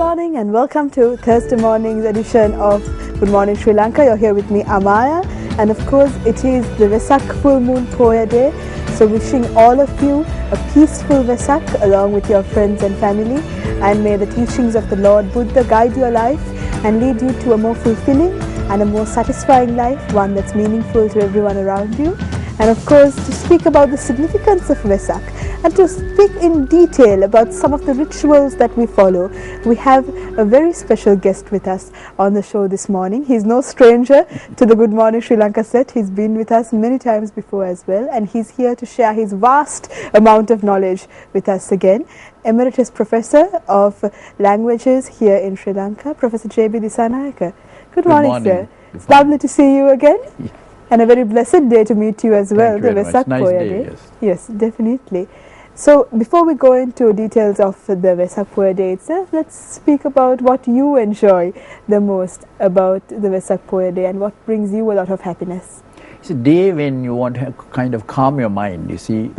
morning and welcome to Thursday morning's edition of Good Morning Sri Lanka. You're here with me, Amaya, and of course it is the Vesak Full Moon Poya Day. So wishing all of you a peaceful Vesak along with your friends and family, and may the teachings of the Lord Buddha guide your life and lead you to a more fulfilling and a more satisfying life, one that's meaningful to everyone around you. And of course, to speak about the significance of Vesak and to speak in detail about some of the rituals that we follow, we have a very special guest with us on the show this morning. He's no stranger to the Good Morning Sri Lanka set. He's been with us many times before as well, and he's here to share his vast amount of knowledge with us again. Emeritus Professor of Languages here in Sri Lanka, Professor J.B. Disanayake. Good morning, sir. It's lovely to see you again. Yeah. And a very blessed day to meet you as well, the Vesak Poya Day. Yes, definitely. So before we go into details of the Vesak Poya Day itself, let's speak about what you enjoy the most about the Vesak Poya Day and what brings you a lot of happiness. It's a day when you want to kind of calm your mind, you see.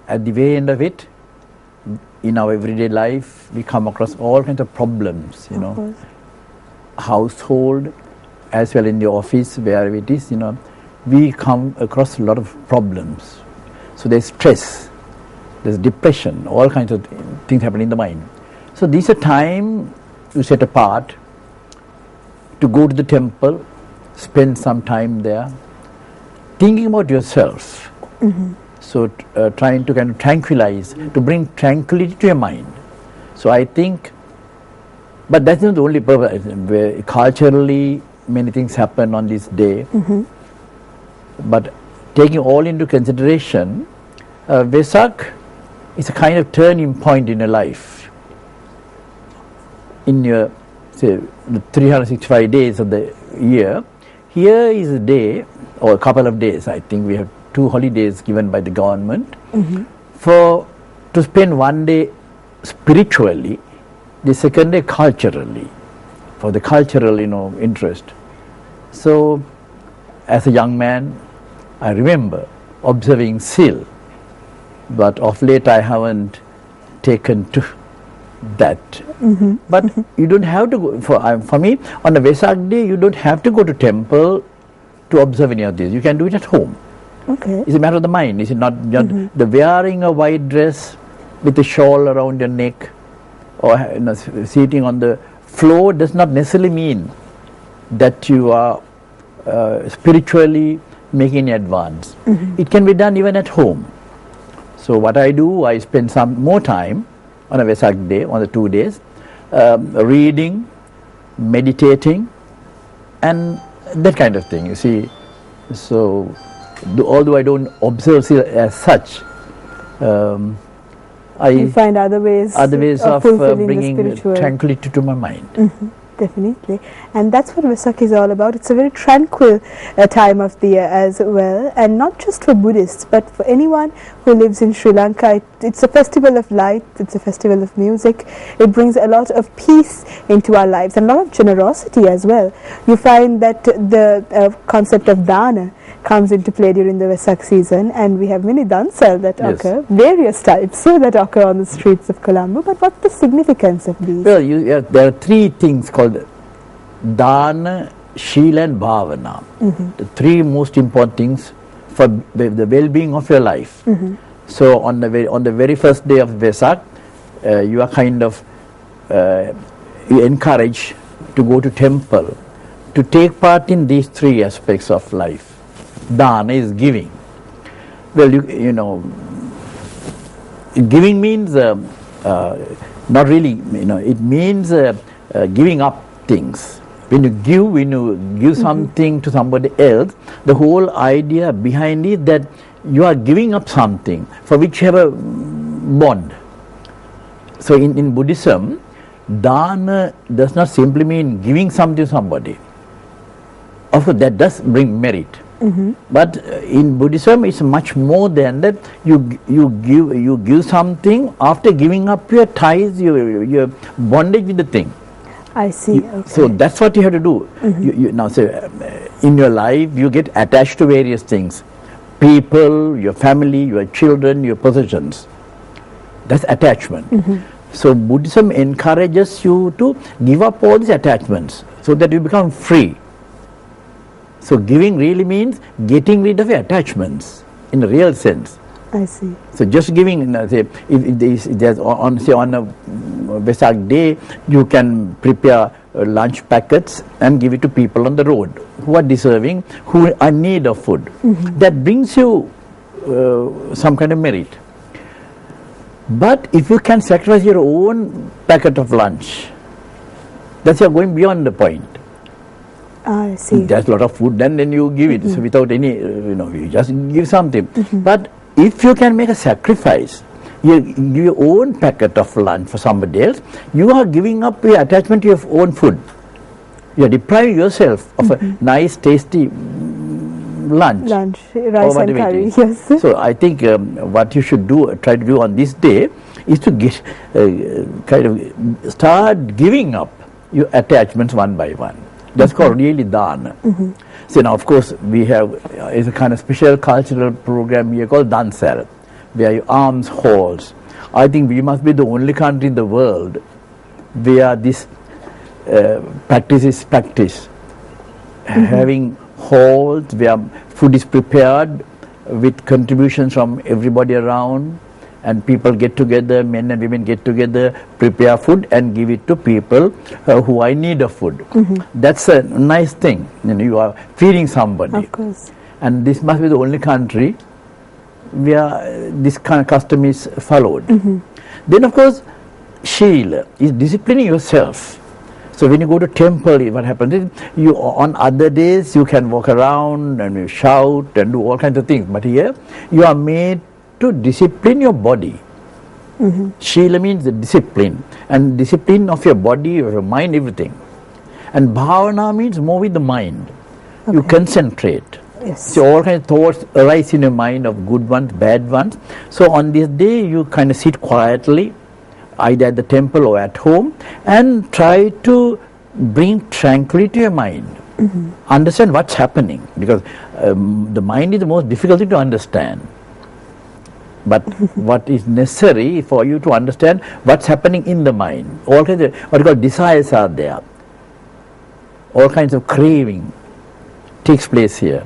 At the very end of it, in our everyday life, we come across all kinds of problems, you know. Household, as well in the office, wherever it is, you know. We come across a lot of problems. So there's stress, there's depression, all kinds of things happen in the mind. So this is a time you set apart to go to the temple, spend some time there, thinking about yourself. So trying to kind of tranquilize, to bring tranquility to your mind. So I think, but that's not the only purpose. Where culturally, many things happen on this day. But taking all into consideration, Vesak is a kind of turning point in your life. In your, say, the 365 days of the year, here is a day, or a couple of days, I think we have 2 holidays given by the government, to spend one day spiritually, the second day culturally, for the cultural, you know, interest. So, as a young man, I remember observing SIL, but of late I haven't taken to that. But you don't have to go, for me, on a Vesak day, you don't have to go to temple to observe any of this. You can do it at home. It's a matter of the mind. It's not the wearing a white dress with a shawl around your neck or, you know, sitting on the floor does not necessarily mean that you are spiritually making an advance. It can be done even at home. So what I do, I spend some more time on a Vesak day, on the 2 days, reading, meditating, and that kind of thing, you see. So although I don't observe it as such, I find other ways of bringing tranquility to my mind. Definitely, and that's what Vesak is all about. It's a very tranquil time of the year as well, and not just for Buddhists but for anyone who lives in Sri Lanka. It's a festival of light, it's a festival of music. It brings a lot of peace into our lives and a lot of generosity as well. You find that the concept of dana comes into play during the Vesak season, and we have many dansal that occur, various types that occur on the streets of Colombo. But what's the significance of these? Well, there are 3 things called Dana, Shila and Bhavana. The 3 most important things for the well-being of your life. So on the very first day of Vesak, you are kind of encouraged to go to temple to take part in these 3 aspects of life. Dana is giving. Well, you know, giving means not really, you know, it means giving up things. When you give something to somebody else, the whole idea behind it that you are giving up something for which you have a bond. So in Buddhism, dana does not simply mean giving something to somebody. Of course, that does bring merit. But in Buddhism, it's much more than that. You give something after giving up your ties, your bondage with the thing. I see. So that's what you have to do. Now, in your life, you get attached to various things: people, your family, your children, your possessions. That's attachment. So Buddhism encourages you to give up all these attachments so that you become free. So giving really means getting rid of your attachments in a real sense. I see. So just giving, say, if there's on a Vesak day, you can prepare lunch packets and give it to people on the road who are deserving, who are in need of food. That brings you some kind of merit. But if you can sacrifice your own packet of lunch, that's you're going beyond the point. I see. There's a lot of food, then you give it. So without any, you just give something. But if you can make a sacrifice, you give your own packet of lunch for somebody else, you are giving up your attachment to your own food. You are depriving yourself of a nice, tasty lunch. Rice and curry, yes. So I think what you should do, try to do on this day, is to get kind of start giving up your attachments one by one. That's called really dana. So now, of course, we have is a kind of special cultural program here called Dansal, where your alms halls. I think we must be the only country in the world where this practice is practiced. Having halls where food is prepared with contributions from everybody around, and people get together, men and women get together, prepare food and give it to people who are in need of food. That's a nice thing. You are feeding somebody. Of course. And this must be the only country where this kind of custom is followed. Then of course, Shila is disciplining yourself. So when you go to temple, what happens is, you on other days you can walk around and you shout and do all kinds of things. But here you are made to discipline your body. Shila means the discipline, and discipline of your body, of your mind, everything. And bhavana means more with the mind. You concentrate. Yes. So all kinds of thoughts arise in your mind, of good ones, bad ones. So on this day you kind of sit quietly, either at the temple or at home, and try to bring tranquility to your mind. Understand what's happening, because the mind is the most difficult thing to understand. But what is necessary for you to understand what's happening in the mind. All kinds of what you call desires are there. All kinds of craving takes place here.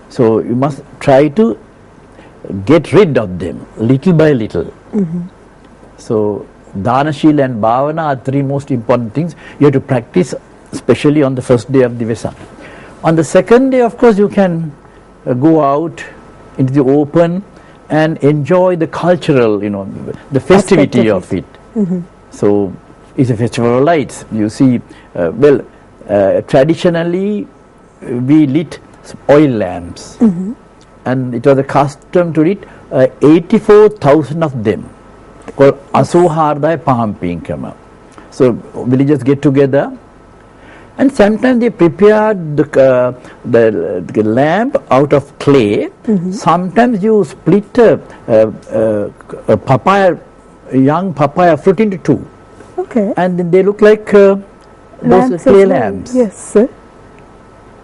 So you must try to get rid of them little by little. So Dana, Shila and Bhavana are three most important things you have to practice, especially on the first day of the Vesak. On the second day, of course, you can go out into the open and enjoy the cultural, the festivity of it. So it's a festival of lights. You see, traditionally we lit oil lamps, and it was a custom to lit 84,000 of them, called Asuhardaya Pahampinkama. So villagers get together, and sometimes they prepared the lamp out of clay. Sometimes you split a young papaya fruit into two. Okay. And then they look like those clay lamps. Yes, sir.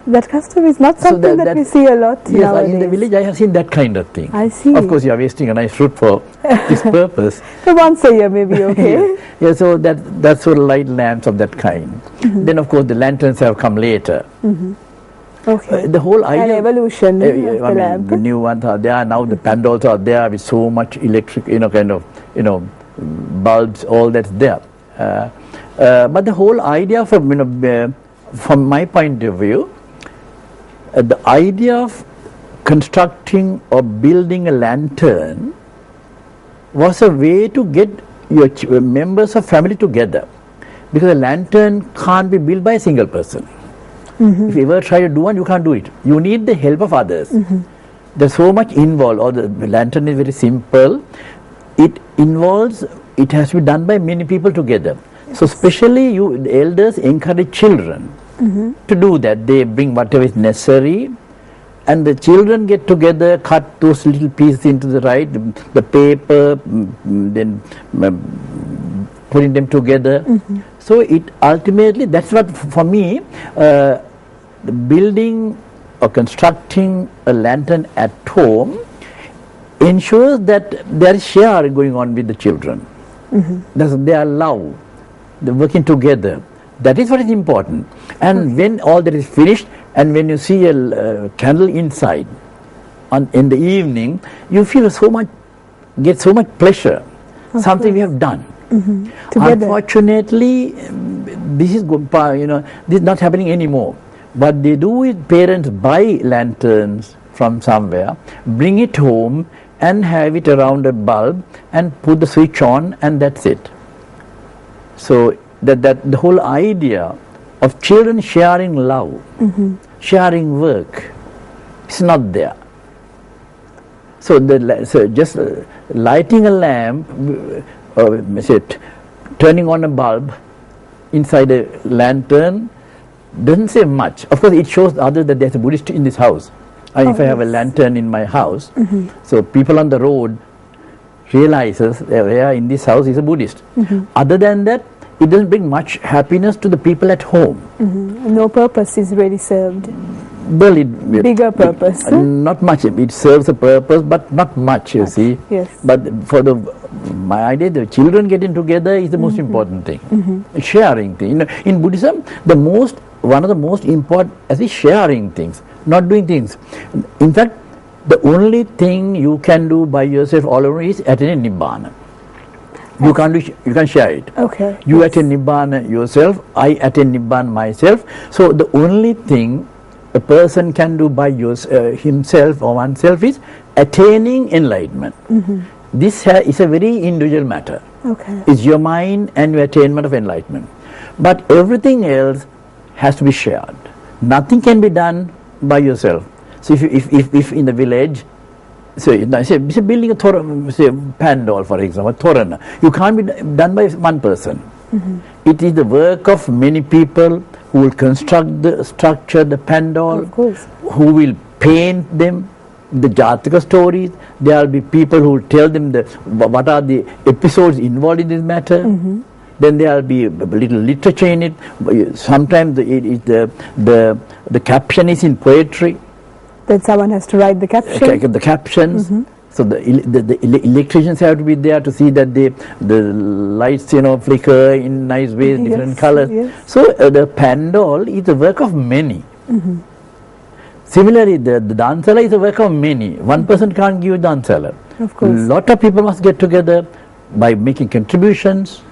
That custom is not something that we see a lot nowadays. In the village I have seen that kind of thing. I see. Of course you are wasting a nice fruit for this purpose. So once a year maybe, okay. Yeah, so that's sort of light lamps of that kind. Then of course the lanterns have come later. Okay. The whole idea... An evolution of the lamp. The new ones are there, now the pandals are there with so much electric, bulbs, all that's there. But the whole idea from my point of view, the idea of constructing or building a lantern was a way to get your members of family together, because a lantern can't be built by a single person. If you ever try to do one, you can't do it. You need the help of others. There's so much involved. Or the lantern is very simple. It has to be done by many people together. So especially the elders encourage children to do that. They bring whatever is necessary, and the children get together, cut those little pieces into the paper, then putting them together. So it ultimately, that's what for me, building or constructing a lantern at home ensures that there is share going on with the children. That's their love, they're working together. That is what is important. And when all that is finished, and when you see a candle inside, in the evening, you feel get so much pleasure. Something we have done. Unfortunately, this is this is not happening anymore. What they do is parents buy lanterns from somewhere, bring it home, and have it around a bulb, and put the switch on, and that's it. So that the whole idea of children sharing love, sharing work, is not there. So just lighting a lamp, turning on a bulb inside a lantern doesn't say much. Of course, it shows others that there's a Buddhist in this house. If I have a lantern in my house, so people on the road realizes that in this house is a Buddhist. Other than that, it doesn't bring much happiness to the people at home. No purpose is really served. Well, bigger purpose. Not much. It serves a purpose, but not much. You see. Yes. But for my idea, the children getting together is the most important thing. Sharing thing. In Buddhism, one of the most important is sharing things, not doing things. In fact, the only thing you can do by yourself all alone is attain Nibbana. You can't share it. Okay. You attain Nibbana yourself, I attain Nibbana myself. So the only thing a person can do by himself or oneself is attaining enlightenment. This is a very individual matter. Okay. It's your mind and your attainment of enlightenment. But everything else has to be shared. Nothing can be done by yourself. So if in the village, say building a pandal, for example, torana, you can't be done by one person. It is the work of many people who will construct the structure, the pandal, of course, who will paint them, the Jataka stories. There will be people who will tell them what are the episodes involved in this matter. Then there will be a little literature in it. Sometimes the caption is in poetry. Then someone has to write the caption. The captions. So the electricians have to be there to see that the lights flicker in nice ways, different colors. Yes. So the pandal is the work of many. Similarly, the dansala is the work of many. One person can't give dansala. Of course. A lot of people must get together by making contributions,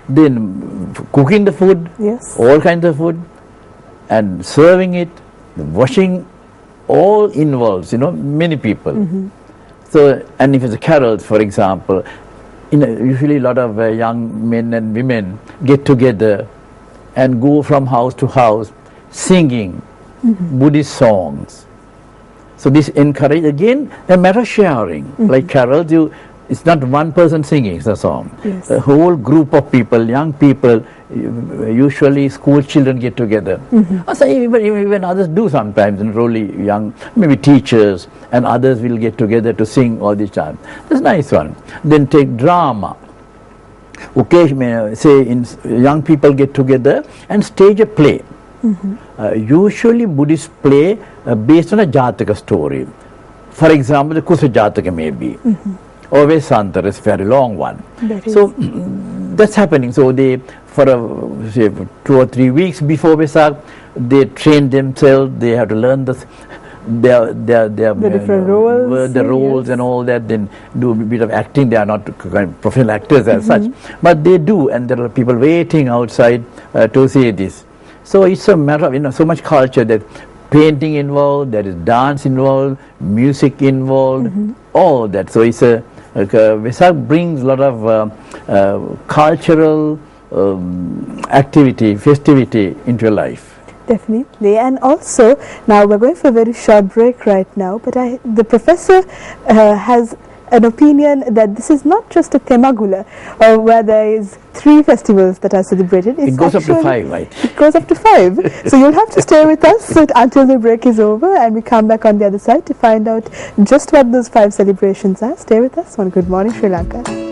then cooking the food, all kinds of food, and serving it, washing, all involves, many people. So, and if it's a carols, for example, usually a lot of young men and women get together and go from house to house singing Buddhist songs. So this encourages, again, a matter of sharing. Like carols, it's not one person singing the song. Yes. A whole group of people, young people, usually school children get together. So even others do sometimes, and really young, maybe teachers and others will get together to sing all this time. That's a nice one. Then take drama. Occasionally, young people get together and stage a play. Usually Buddhist play based on a Jataka story. For example, the Kusa Jataka maybe. Or Vesantara is a very long one. So that's happening. So they, for 2 or 3 weeks before Vesak, they train themselves. They have to learn the different roles, the roles and all that. Then do a bit of acting. They are not professional actors as such, but they do, and there are people waiting outside to see this. So it's a matter of so much culture that. Painting involved, there is dance involved, music involved, all that. So it's Vesak brings a lot of cultural activity, festivity into your life. Definitely. And also, now we're going for a very short break right now, but the professor has an opinion that this is not just a Temagula where there is 3 festivals that are celebrated. It goes up to 5, right? It goes up to 5. So you'll have to stay with us until the break is over, and we come back on the other side to find out just what those 5 celebrations are. Stay with us on Good Morning Sri Lanka.